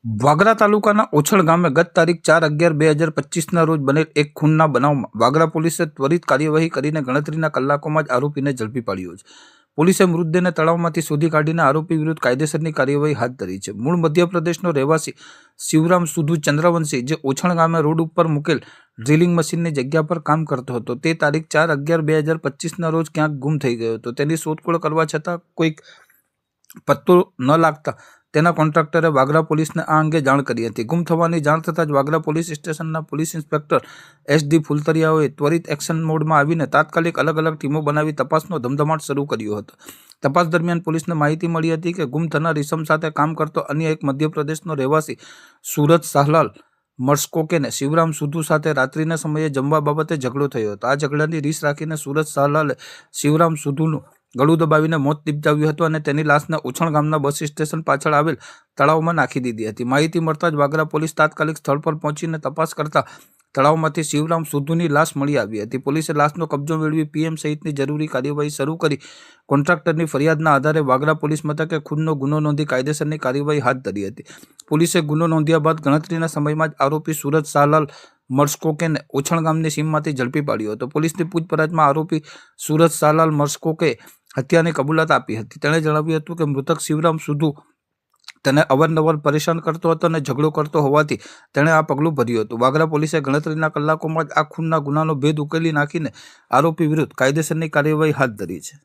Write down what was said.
વાગરા તાલુકાના ઓછળ ગામે ગત તારીખ 4/11/2025ના રોજ બનેલ એક ખૂનના બનાવમાં વાગરા પોલીસે ત્વરિત કાર્યવાહી કરીને ગણતરીના કલાકોમાં જ આરોપીને ઝડપી પાડ્યો છે. પોલીસે મૃતદેહને તળાવમાંથી શોધી કાઢીને આરોપી વિરુદ્ધ કાયદેસરની કાર્યવાહી હાથ ધરી છે. મૂળ મધ્યપ્રદેશનો રહેવાસી શિવરામ સુધુ ચંદ્રવંશી, જે ઓછણ ગામે રોડ ઉપર મૂકેલ ડ્રિલિંગ મશીનની જગ્યા પર કામ કરતો હતો, તે તારીખ 4/11/2025ના રોજ ક્યાંક ગુમ થઈ ગયો હતો. તેની શોધખોળ કરવા છતાં કોઈક પત્તો ન લાગતા તેના કોન્ટ્રાક્ટરે વાગરા પોલીસને આ અંગે જાણ કરી હતી. ગુમ થવાની જાણ થતાં જ વાગરા પોલીસ સ્ટેશનના પોલીસ ઇન્સ્પેક્ટર SD ફુલતરિયાઓએ ત્વરિત એક્શન મોડમાં આવીને તાત્કાલિક અલગ અલગ ટીમો બનાવી તપાસનો ધમધમાટ શરૂ કર્યો હતો. તપાસ દરમિયાન પોલીસને માહિતી મળી હતી કે ગુમ થનાર ઈસમ સાથે કામ કરતો અન્ય એક મધ્યપ્રદેશનો રહેવાસી સુરત શાહલાલ મર્સકોકેને શિવરામ સુધુ સાથે રાત્રિના સમયે જમવા બાબતે ઝઘડો થયો હતો. આ ઝઘડાની રીસ રાખીને સુરત શાહલાલે શિવરામ સુધુનું ગળું દબાવીને મોત નિપજાવ્યું હતું અને તેની લાશને ઓછણ ગામના બસ સ્ટેશન પાછળ આવેલ તળાવમાં નાખી દીધી હતી. માહિતી મળતા જ વાગરા પોલીસ તાત્કાલિક સ્થળ પર પહોંચીને તપાસ કરતા તળાવમાંથી શિવરામ સુધુની લાશ મળી આવી હતી. પોલીસે લાશનો કબજો મેળવી PM સહિતની જરૂરી કાર્યવાહી શરૂ કરી કોન્ટ્રાક્ટરની ફરિયાદના આધારે વાગરા પોલીસ મથકે ખૂનનો ગુનો નોંધી કાયદેસરની કાર્યવાહી હાથ ધરી હતી. પોલીસે ગુનો નોંધ્યા બાદ ગણતરીના સમયમાં જ આરોપી સુરત શાહલાલ મર્સકોકેને ઓછણ ગામની સીમમાંથી ઝડપી પાડ્યો હતો. પોલીસની પૂછપરછમાં આરોપી સુરત શાહલાલ મર્સકોકે હત્યાની કબૂલાત આપી હતી. તેણે જણાવ્યું હતું કે મૃતક શિવરામ સુધુ તેને અવારનવાર પરેશાન કરતો હતો અને ઝઘડો કરતો હોવાથી તેણે આ પગલું ભર્યું હતું. વાગરા પોલીસે ગણતરીના કલાકોમાં જ આ ખૂનના ગુનાનો ભેદ ઉકેલી નાખીને આરોપી વિરુદ્ધ કાયદેસરની કાર્યવાહી હાથ ધરી છે.